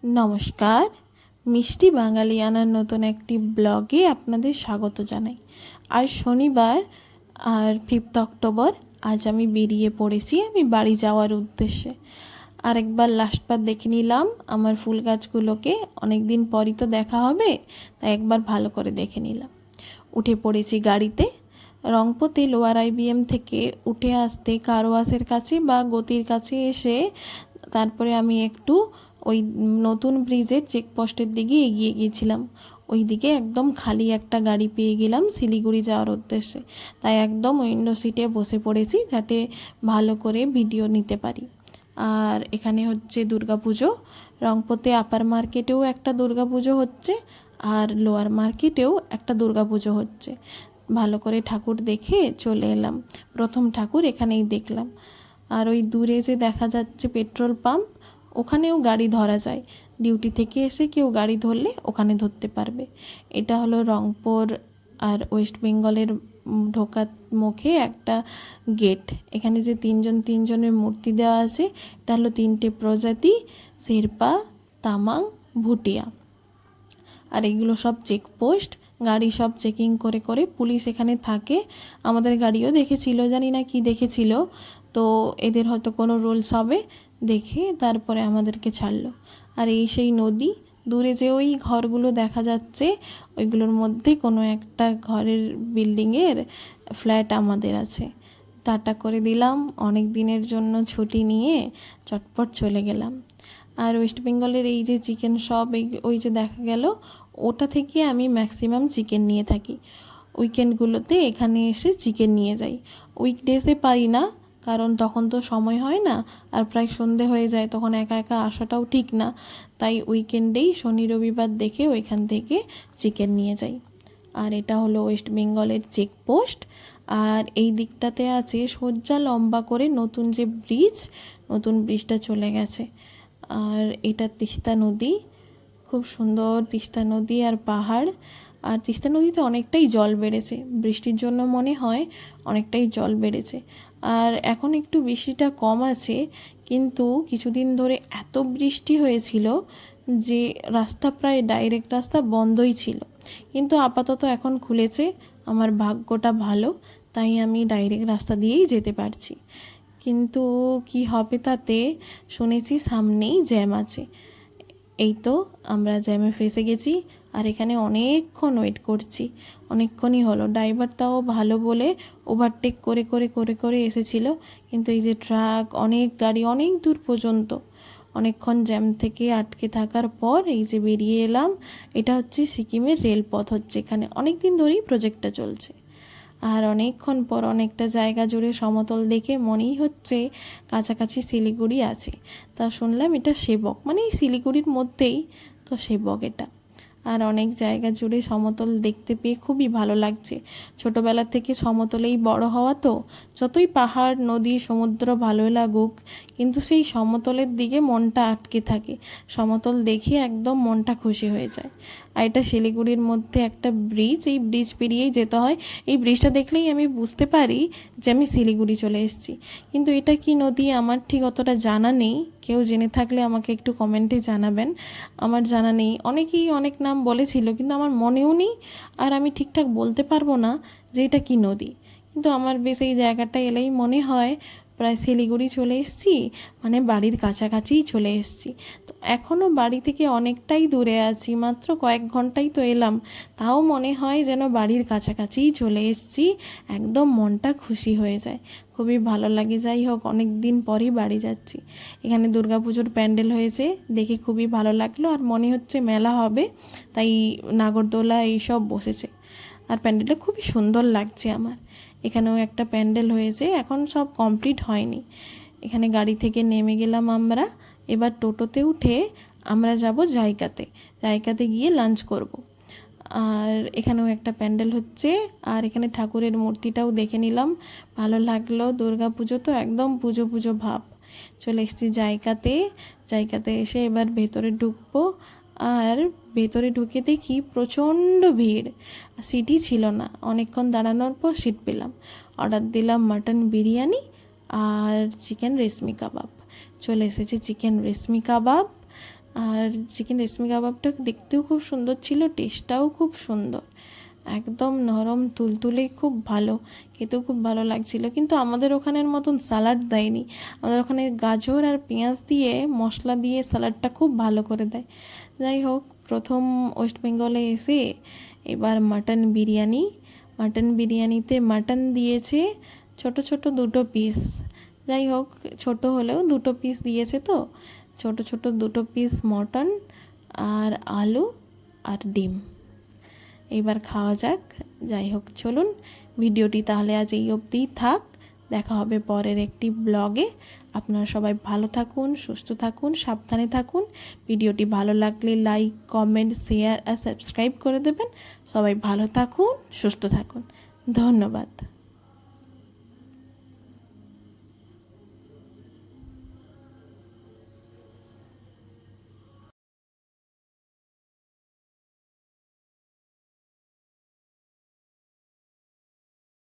নমস্কার, মিষ্টি বাঙালিয়ানার নতুন একটি ব্লগে আপনাদের স্বাগত জানাই। আজ শনিবার আর 5 অক্টোবর। আজ আমি বেরিয়ে পড়েছি আমি বাড়ি যাওয়ার উদ্দেশ্যে। আরেকবার লাস্টবার দেখে নিলাম আমার ফুল গাছগুলোকে, অনেক দিন পরই তো দেখা হবে, তাই একবার ভালো করে দেখে নিলাম। উঠে পড়েছি গাড়িতে। রংপুতে লোয়ার আইবিএম থেকে উঠে আসতে কারওয়াশের কাছে বা গতির কাছে এসে তারপরে আমি একটু ওই নতুন ব্রিজের চেকপোস্টের দিকে এগিয়ে গিয়েছিলাম। ওই দিকে একদম খালি একটা গাড়ি পেয়ে গেলাম শিলিগুড়ি যাওয়ার উদ্দেশ্যে, তাই একদম উইন্ডো সিটে বসে পড়েছি যাতে ভালো করে ভিডিও নিতে পারি। আর এখানে হচ্ছে দুর্গাপুজো। রংপুতে আপার মার্কেটেও একটা দুর্গাপুজো হচ্ছে আর লোয়ার মার্কেটেও একটা দুর্গাপুজো হচ্ছে। ভালো করে ঠাকুর দেখে চলে এলাম। প্রথম ঠাকুর এখানেই দেখলাম। আর ওই দূরে যে দেখা যাচ্ছে পেট্রোল পাম্প, ওখানেও গাড়ি ধরা যায়। ডিউটি থেকে এসে কেউ গাড়ি ধরলে ওখানে ধরতে পারবে। এটা হলো রংপুর আর ওয়েস্ট বেঙ্গলের ঢোকার মুখে একটা গেট। এখানে যে তিনজনের মূর্তি দেওয়া আছে, এটা হলো 3টে প্রজাতি: শেরপা, তামাং, ভুটিয়া। আর এগুলো সব চেকপোস্ট, গাড়ি সব চেকিং করে করে পুলিশ এখানে থাকে। আমাদের গাড়িও দেখেছিল, জানি না কি দেখেছিল, তো এদের হয়তো কোনো রুলস হবে, দেখে তারপরে আমাদেরকে ছাড়লো। আর এই সেই নদী, দূরে যে ওই ঘরগুলো দেখা যাচ্ছে ওইগুলোর মধ্যে কোনো একটা ঘরের বিল্ডিংয়ের ফ্ল্যাট আমাদের আছে। টাটা করে দিলাম, অনেক দিনের জন্য ছুটি নিয়ে চটপট চলে গেলাম। আর ওয়েস্ট বেঙ্গলের এই যে চিকেন শপ, ওই যে দেখা গেল, ওটা থেকে আমি ম্যাক্সিমাম চিকেন নিয়ে থাকি। উইকেন্ডগুলোতে এখানে এসে চিকেন নিয়ে যাই। উইকডেজে পারি না, কারণ তখন তো সময় হয় না আর প্রায় সন্ধে হয়ে যায়, তখন একা একা আসাটাও ঠিক না। তাই উইকেন্ডেই শনি রবিবার দেখে ওইখান থেকে চিকেন নিয়ে যাই। আর এটা হলো ওয়েস্ট বেঙ্গলের চেকপোস্ট। আর এই দিকটাতে আছে সোজা লম্বা করে নতুন যে ব্রিজ, নতুন ব্রিজটা চলে গেছে। আর এটা তিস্তা নদী, খুব সুন্দর তিস্তা নদী আর পাহাড়। আর তিস্তা নদীতে অনেকটাই জল বেড়েছে, বৃষ্টির জন্য মনে হয় অনেকটাই জল বেড়েছে। আর এখন একটু বৃষ্টিটা কম আছে, কিন্তু কিছুদিন ধরে এত বৃষ্টি হয়েছিল যে রাস্তা প্রায় ডাইরেক্ট রাস্তা বন্ধই ছিল। কিন্তু আপাতত এখন খুলেছে, আমার ভাগ্যটা ভালো, তাই আমি ডাইরেক্ট রাস্তা দিয়েই যেতে পারছি। কিন্তু কি হবে তাতে, শুনেছি সামনেই জ্যাম আছে। এই তো আমরা জ্যামে ফেসে গেছি। আর এখানে অনেকক্ষণ ওয়েট করছি, অনেকক্ষণই হলো। ড্রাইভার তাও ভালো বলে ওভারটেক করে করে করে করে এসেছিল, কিন্তু এই যে ট্রাক, অনেক গাড়ি, অনেক দূর পর্যন্ত অনেকক্ষণ জ্যাম থেকে আটকে থাকার পর এই যে বেরিয়ে এলাম। এটা হচ্ছে সিকিমের রেলপথ, হচ্ছে এখানে অনেক দিন ধরেই প্রজেক্টটা চলছে। আর অনেকক্ষণ পর অনেকটা জায়গা জুড়ে সমতল দেখে মনেই হচ্ছে কাছাকাছি শিলিগুড়ি আছে। তা শুনলাম এটা সেবক, মানে এই শিলিগুড়ির মধ্যেই তো সেবক এটা। আর অনেক জায়গা জুড়ে সমতল দেখতে পেয়ে খুবই ভালো লাগছে। ছোটোবেলা থেকে সমতলেই বড় হওয়া তো, যতই পাহাড় নদী সমুদ্র ভালোই লাগুক, কিন্তু সেই সমতলের দিকে মনটা আটকে থাকে। সমতল দেখে একদম মনটা খুশি হয়ে যায়। আর এটা শিলিগুড়ির মধ্যে একটা ব্রিজ, এই ব্রিজ পেরিয়েই যেতে হয়। এই ব্রিজটা দেখলেই আমি বুঝতে পারি যে আমি শিলিগুড়ি চলে এসেছি। কিন্তু এটা কি নদী আমার ঠিক অতটা জানা নেই, কেউ জেনে থাকলে আমাকে একটু কমেন্টে জানাবেন। আমার জানা নেই, অনেকেই অনেক নাম বলেছিল কিন্তু আমার মনেও নেই, আর আমি ঠিকঠাক বলতে পারবো না যে এটা কি নদী। কিন্তু আমার বেশ এই জায়গাটা এলেই মনে হয় প্রায় শিলিগুড়ি চলে এসেছি, মানে বাড়ির কাছাকাছিই চলে এসেছি। তো এখনও বাড়ি থেকে অনেকটাই দূরে আছি, মাত্র কয়েক ঘন্টাই তো এলাম, তাও মনে হয় যেন বাড়ির কাছাকাছিই চলে এসেছি। একদম মনটা খুশি হয়ে যায়, খুবই ভালো লাগে। যাই হোক, অনেক দিন পরই বাড়ি যাচ্ছি। এখানে দুর্গাপুজোর প্যান্ডেল হয়েছে, দেখে খুবই ভালো লাগলো। আর মনে হচ্ছে মেলা হবে, তাই নাগরদোলা এইসব বসেছে। আর প্যান্ডেলটা খুবই সুন্দর লাগছে আমার। এখানেও একটা প্যান্ডেল হয়েছে, এখন সব কমপ্লিট হয়নি। এখানে গাড়ি থেকে নেমে গেলাম আমরা। এবার টোটোতে উঠে আমরা যাব জায়গাতে, জায়গাতে গিয়ে লাঞ্চ করব। আর এখানেও একটা প্যান্ডেল হচ্ছে, আর এখানে ঠাকুরের মূর্তিটাও দেখে নিলাম, ভালো লাগলো। দুর্গা পুজো তো একদম পুজো পুজো ভাব। চলে এসেছি জায়গাতে। জায়গাতে এসে এবার ভেতরে ঢুকবো। আর ভেতরে ঢুকে দেখি প্রচণ্ড ভিড়, সিটই ছিল না। অনেকক্ষণ দাঁড়ানোর পর সিট পেলাম। অর্ডার দিলাম মাটন বিরিয়ানি আর চিকেন রেশমি কাবাব। চলে এসেছে চিকেন রেশমি কাবাব। আর চিকেন রেশমি কাবাবটা দেখতেও খুব সুন্দর ছিল, টেস্টটাও খুব সুন্দর, একদম নরম তুলতুলে, খুব ভালো, খেতেও খুব ভালো লাগছিল। কিন্তু আমাদের ওখানের মতন স্যালাড দেয়নি, আমাদের ওখানে গাজর আর পেঁয়াজ দিয়ে মশলা দিয়ে স্যালাডটা খুব ভালো করে দেয়। যাই হোক, প্রথম ওয়েস্ট বেঙ্গলে এসে এবার মাটন বিরিয়ানিতে মাটন দিয়েছে ছোট ছোট দুটো পিস। যাই হোক, ছোট হলেও দুটো পিস দিয়েছে, তো ছোট ছোট দুটো পিস মটন আর আলু আর ডিম। এবার খাওয়া যাক। যাই হোক, চলুন ভিডিওটি তাহলে আজ এই অবধিই থাক, দেখা হবে পরের একটি ব্লগে। আপনারা সবাই ভালো থাকুন, সুস্থ থাকুন, সাবধানে থাকুন। ভিডিওটি ভালো লাগলে লাইক, কমেন্ট, শেয়ার আর সাবস্ক্রাইব করে দেবেন। সবাই ভালো থাকুন, সুস্থ থাকুন। ধন্যবাদ।